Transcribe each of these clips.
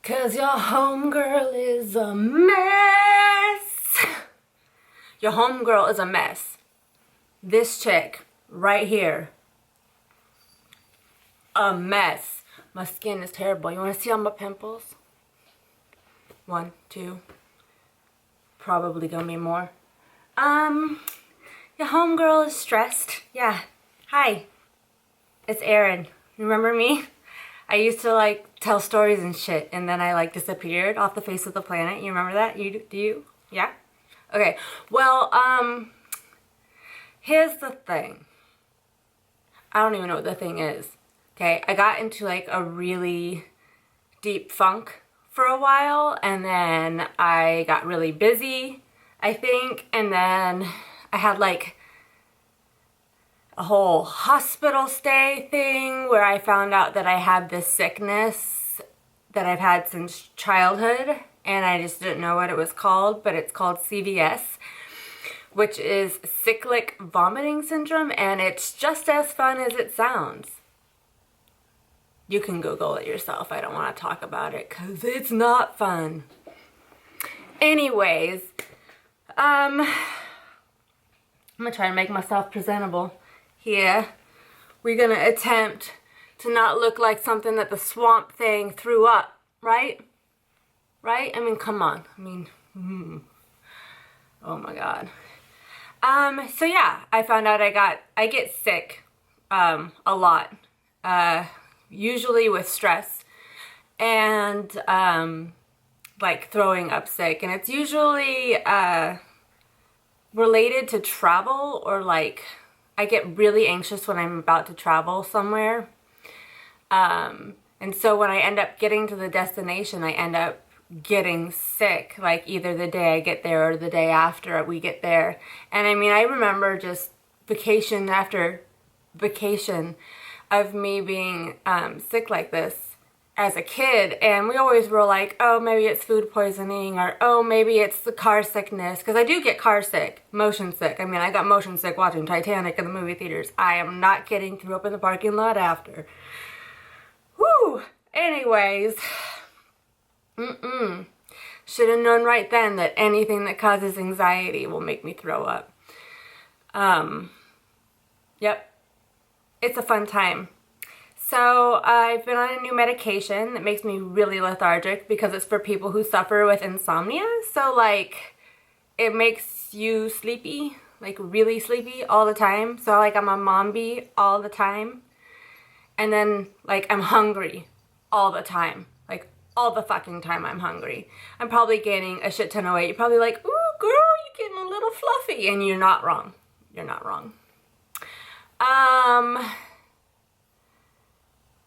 'Cause your homegirl is a mess. Your homegirl is a mess. This chick right here, a mess. My skin is terrible. You want to see all my pimples? 1, 2. Probably gonna be more. Your homegirl is stressed. Yeah. Hi. It's Erin. Remember me? I used to like tell stories and shit, and then I like disappeared off the face of the planet. You remember that? Do you? Yeah? Okay. Well, here's the thing. I don't even know what the thing is. Okay, I got into like a really deep funk for a while, and then I got really busy, I think, and then I had like a whole hospital stay thing where I found out that I had this sickness that I've had since childhood, and I just didn't know what it was called, but it's called CVS, which is cyclic vomiting syndrome, and it's just as fun as it sounds. You can Google it yourself. I don't want to talk about it because it's not fun. Anyways, I'm gonna try and make myself presentable here. We're gonna attempt to not look like something that the Swamp Thing threw up, right? Right? I mean, come on. I mean, oh my God. So yeah, I found out I get sick, a lot. Usually with stress and like throwing up sick, and it's usually related to travel, or like I get really anxious when I'm about to travel somewhere, and so when I end up getting to the destination, I end up getting sick, like either the day I get there or the day after we get there. And I mean, I remember just vacation after vacation of me being sick like this as a kid, and we always were like, oh, maybe it's food poisoning, or oh, maybe it's the car sickness, because I do get car sick, motion sick. I mean, I got motion sick watching Titanic in the movie theaters. I am not kidding. Threw up in the parking lot after. Whew. Anyways, should have known right then that anything that causes anxiety will make me throw up. Yep. It's a fun time. So I've been on a new medication that makes me really lethargic because it's for people who suffer with insomnia. So like it makes you sleepy, like really sleepy all the time. So like I'm a zombie all the time. And then like I'm hungry all the time. Like all the fucking time I'm hungry. I'm probably gaining a shit ton of weight. You're probably like, ooh girl, you're getting a little fluffy. And you're not wrong. You're not wrong.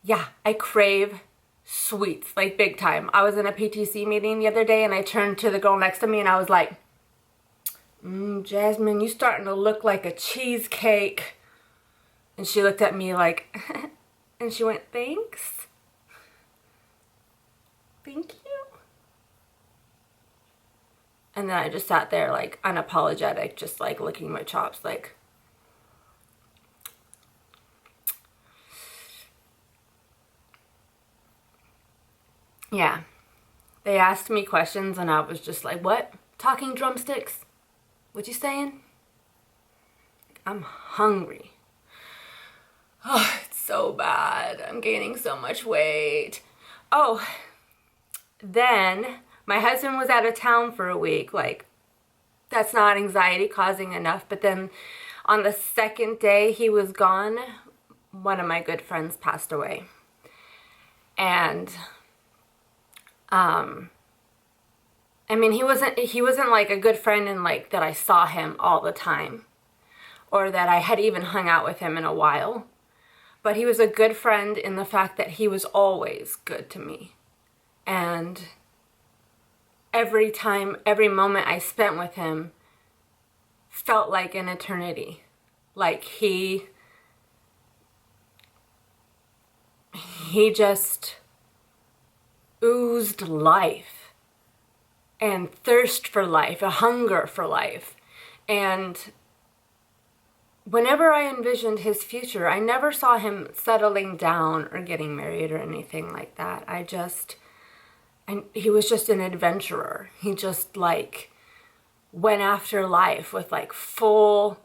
Yeah, I crave sweets, like big time. I was in a PTC meeting the other day, and I turned to the girl next to me and I was like, Jasmine, you starting to look like a cheesecake. And she looked at me like, and she went, thanks. Thank you. And then I just sat there like unapologetic, just like licking my chops like, yeah, they asked me questions and I was just like, what? Talking drumsticks? What you saying? I'm hungry. Oh, it's so bad. I'm gaining so much weight. Oh, then my husband was out of town for a week. Like, that's not anxiety causing enough. But then on the second day he was gone, one of my good friends passed away. And I mean, he wasn't like a good friend in like that I saw him all the time, or that I had even hung out with him in a while, but he was a good friend in the fact that he was always good to me. And every moment I spent with him felt like an eternity. Like he just oozed life and thirst for life, a hunger for life. And whenever I envisioned his future, I never saw him settling down or getting married or anything like that. and he was just an adventurer. He just like went after life with like full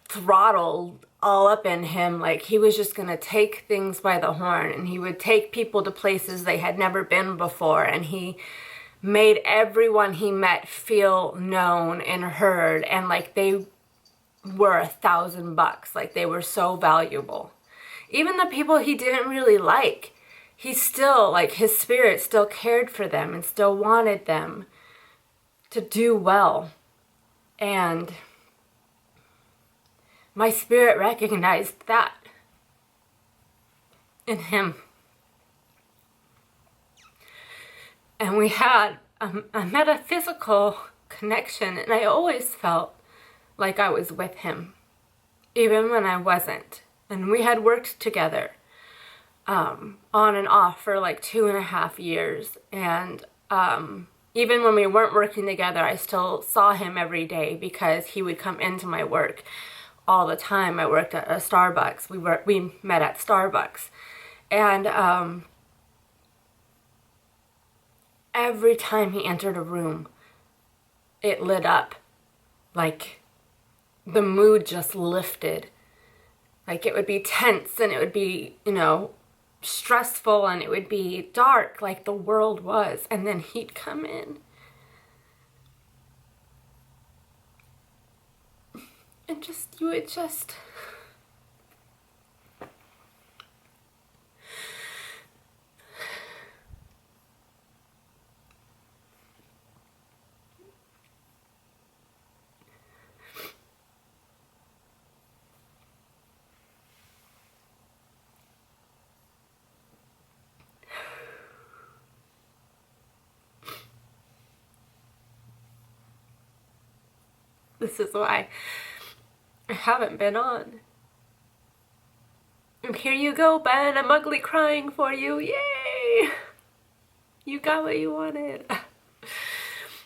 throttle all up in him. Like he was just gonna take things by the horn, and he would take people to places they had never been before, and he made everyone he met feel known and heard, and like they were $1,000. Like they were so valuable. Even the people he didn't really like, he still, like, his spirit still cared for them and still wanted them to do well. And my spirit recognized that in him. And we had a metaphysical connection, and I always felt like I was with him, even when I wasn't. And we had worked together on and off for like 2.5 years. And even when we weren't working together, I still saw him every day because he would come into my work all the time. I worked at a Starbucks. We met at Starbucks. And every time he entered a room, it lit up. Like the mood just lifted. Like it would be tense, and it would be, you know, stressful, and it would be dark like the world was, and then he'd come in and you would just this is why I haven't been on. And here you go, Ben. I'm ugly crying for you. Yay! You got what you wanted.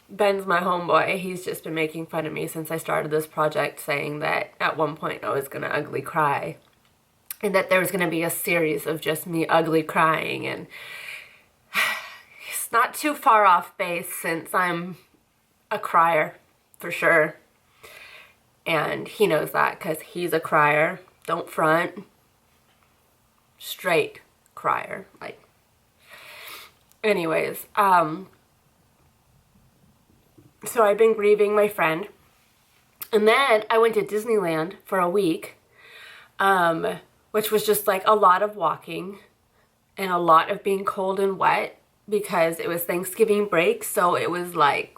Ben's my homeboy. He's just been making fun of me since I started this project, saying that at one point I was gonna ugly cry. And that there was gonna be a series of just me ugly crying. And it's not too far off base since I'm a crier, for sure. And he knows that because he's a crier. Don't front. Straight crier. Like, anyways, so I've been grieving my friend. And then I went to Disneyland for a week, which was just like a lot of walking and a lot of being cold and wet because it was Thanksgiving break. So it was like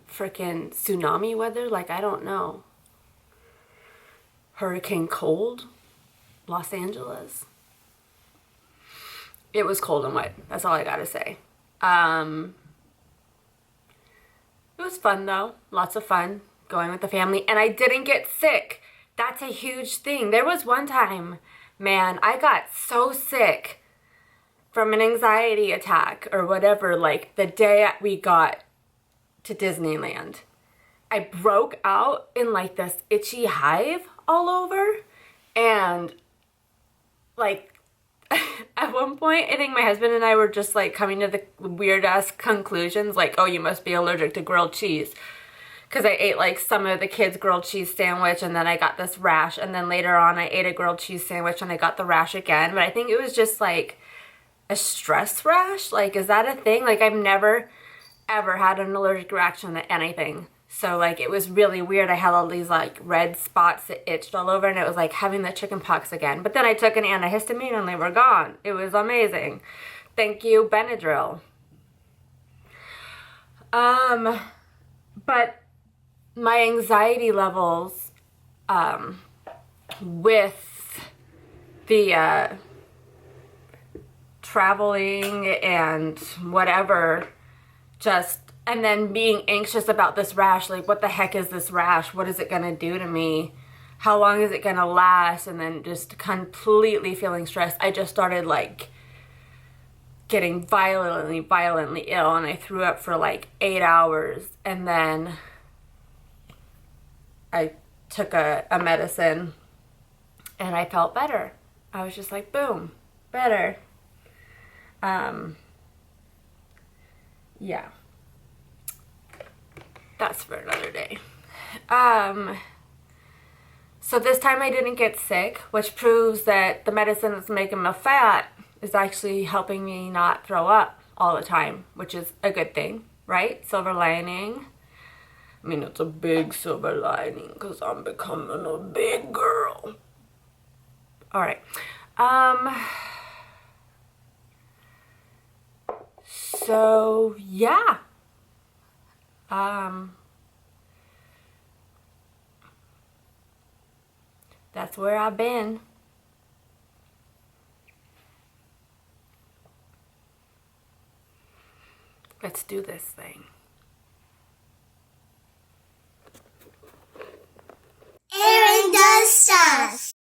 freaking tsunami weather, like I don't know, hurricane cold, Los Angeles. It was cold and wet, that's all I gotta say. It was fun though, lots of fun going with the family, and I didn't get sick. That's a huge thing. There was one time, man, I got so sick from an anxiety attack or whatever, like the day we got to Disneyland. I broke out in like this itchy hive all over, and like at one point I think my husband and I were just like coming to the weird ass conclusions like, oh, you must be allergic to grilled cheese, because I ate like some of the kids' grilled cheese sandwich and then I got this rash, and then later on I ate a grilled cheese sandwich and I got the rash again. But I think it was just like a stress rash. Like, is that a thing? Like, I've never ever had an allergic reaction to anything. So like it was really weird. I had all these like red spots that itched all over, and it was like having the chicken pox again. But then I took an antihistamine and they were gone. It was amazing. Thank you, Benadryl. But my anxiety levels with the traveling and whatever, just, and then being anxious about this rash, like what the heck is this rash? What is it gonna do to me? How long is it gonna last? And then just completely feeling stressed. I just started like getting violently ill, and I threw up for like 8 hours, and then I took a medicine and I felt better. I was just like, boom, better. yeah, that's for another day. So this time I didn't get sick, which proves that the medicine that's making me fat is actually helping me not throw up all the time, which is a good thing, right? Silver lining. I mean, it's a big silver lining because I'm becoming a big girl. All right. So yeah. That's where I've been. Let's do this thing. Erin does stuff.